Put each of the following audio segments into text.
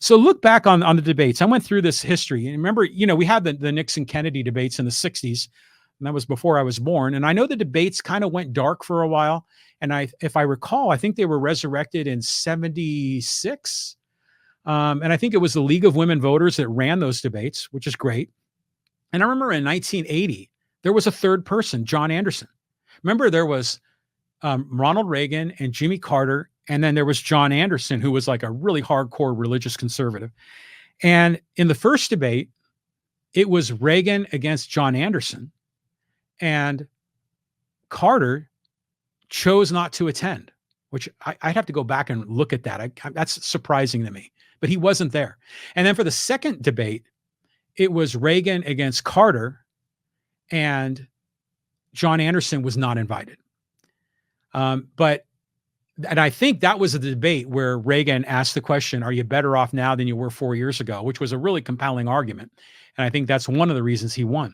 So look back on the debates. I went through this history. And remember, we had the Nixon Kennedy debates in the 60s, and that was before I was born. And I know the debates kind of went dark for a while. And if I recall, I think they were resurrected in 76. And I think it was the League of Women Voters that ran those debates, which is great. And I remember in 1980, there was a third person, John Anderson. Remember, there was Ronald Reagan and Jimmy Carter, and then there was John Anderson, who was like a really hardcore religious conservative. And in the first debate, it was Reagan against John Anderson, and Carter chose not to attend, which I'd have to go back and look at that. That's surprising to me, but he wasn't there. And then for the second debate, it was Reagan against Carter, and John Anderson was not invited. And I think that was a debate where Reagan asked the question, are you better off now than you were 4 years ago? Which was a really compelling argument. And I think that's one of the reasons he won.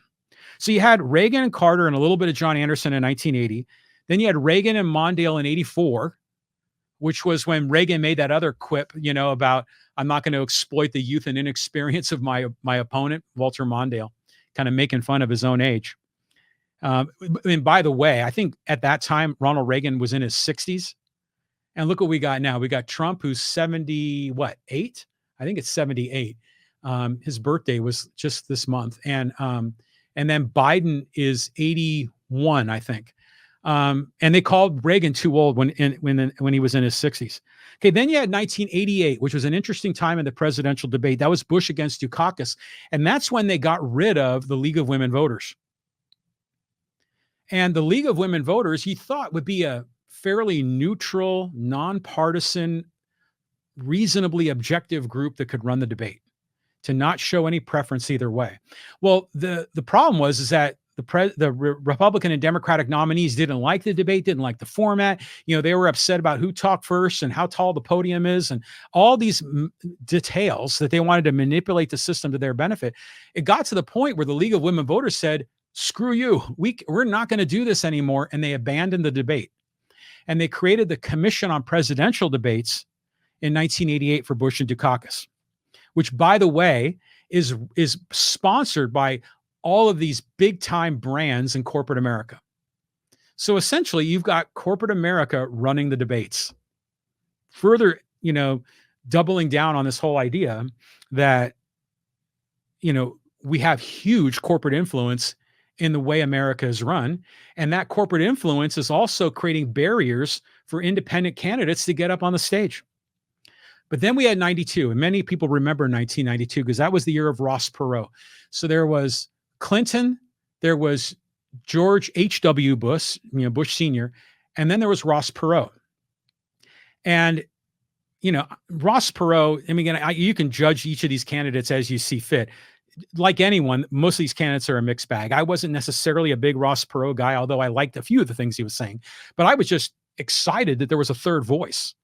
So you had Reagan and Carter and a little bit of John Anderson in 1980. Then you had Reagan and Mondale in 84, which was when Reagan made that other quip, about I'm not going to exploit the youth and inexperience of my opponent, Walter Mondale, kind of making fun of his own age. And by the way, I think at that time, Ronald Reagan was in his 60s. And look what we got now. We got Trump, who's 78? I think it's 78. His birthday was just this month. And then Biden is 81, I think. And they called Reagan too old when he was in his 60s. Okay, then you had 1988, which was an interesting time in the presidential debate. That was Bush against Dukakis. And that's when they got rid of the League of Women Voters. And the League of Women Voters, he thought would be a fairly neutral, nonpartisan, reasonably objective group that could run the debate, to not show any preference either way. Well, the problem is that the Republican and Democratic nominees didn't like the debate, didn't like the format. They were upset about who talked first and how tall the podium is and all these details that they wanted to manipulate the system to their benefit. It got to the point where the League of Women Voters said, screw you, we're not going to do this anymore. And they abandoned the debate. And they created the Commission on Presidential Debates in 1988 for Bush and Dukakis, which, by the way, is sponsored by all of these big-time brands in corporate America. So essentially, you've got corporate America running the debates. Further, doubling down on this whole idea that, we have huge corporate influence in the way America is run. And that corporate influence is also creating barriers for independent candidates to get up on the stage. But then we had 92, and many people remember 1992 because that was the year of Ross Perot. So there was Clinton, there was George H.W. Bush, Bush Sr., and then there was Ross Perot. And, Ross Perot, you can judge each of these candidates as you see fit. Like anyone, most of these candidates are a mixed bag. I wasn't necessarily a big Ross Perot guy, although I liked a few of the things he was saying. But I was just excited that there was a third voice,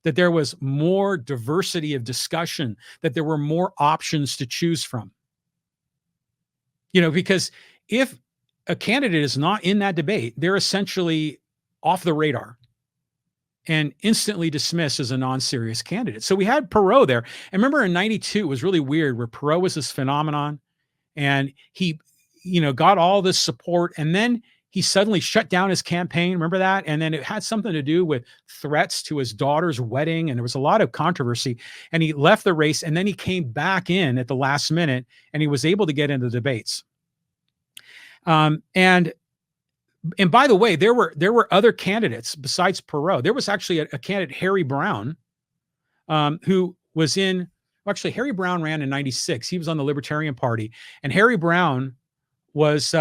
that there was more diversity of discussion, that there were more options to choose from. Because if a candidate is not in that debate, they're essentially off the radar and instantly dismissed as a non-serious candidate. So we had Perot there. And remember in 92, it was really weird where Perot was this phenomenon and he, got all this support. And then he suddenly shut down his campaign. Remember that? And then it had something to do with threats to his daughter's wedding. And there was a lot of controversy and he left the race. And then he came back in at the last minute and he was able to get into debates. And by the way, there were other candidates besides Perot. There was actually a candidate, Harry Brown, who was Harry Brown ran in 96. He was on the Libertarian Party. And Harry Brown was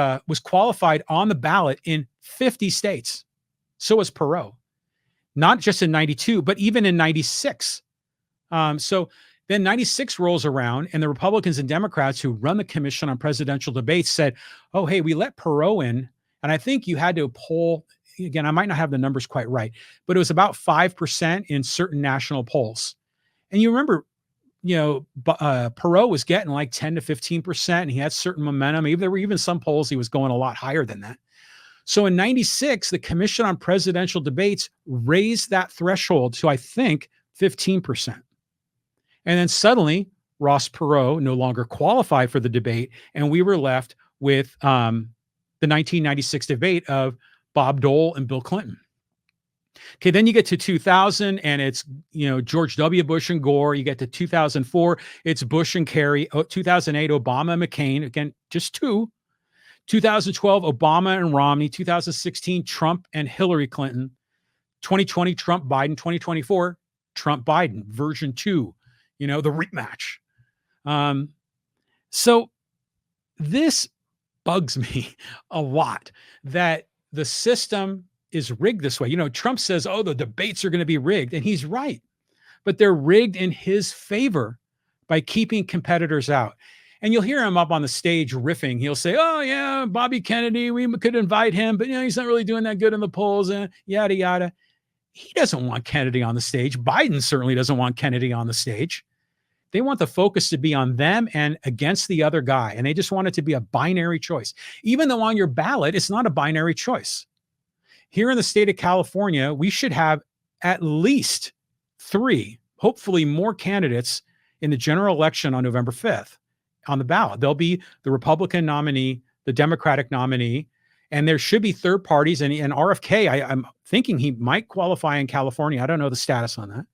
qualified on the ballot in 50 states. So was Perot. Not just in 92, but even in 96. So then 96 rolls around and the Republicans and Democrats who run the Commission on Presidential Debates said, oh, hey, we let Perot in. And I think you had to poll, again, I might not have the numbers quite right, but it was about 5% in certain national polls. And you remember, Perot was getting like 10 to 15%, and he had certain momentum. There were even some polls he was going a lot higher than that. So in 96, the Commission on Presidential Debates raised that threshold to, I think, 15%. And then suddenly, Ross Perot no longer qualified for the debate, and we were left with the 1996 debate of Bob Dole and Bill Clinton. Okay, then you get to 2000, and it's George W. Bush and Gore. You get to 2004, it's Bush and Kerry. 2008, Obama and McCain. Again, just two. 2012, Obama and Romney. 2016, Trump and Hillary Clinton. 2020, Trump Biden. 2024, Trump Biden version 2. The rematch. So this bugs me a lot that the system is rigged this way. Trump says, oh, the debates are going to be rigged, and he's right, but they're rigged in his favor by keeping competitors out. And you'll hear him up on the stage riffing. He'll say, oh yeah, Bobby Kennedy, we could invite him, but he's not really doing that good in the polls, and yada, yada. He doesn't want Kennedy on the stage. Biden certainly doesn't want Kennedy on the stage. They want the focus to be on them and against the other guy. And they just want it to be a binary choice, even though on your ballot, it's not a binary choice. Here in the state of California, we should have at least 3, hopefully more candidates in the general election on November 5th on the ballot. There'll be the Republican nominee, the Democratic nominee, and there should be third parties. And RFK, I'm thinking he might qualify in California. I don't know the status on that.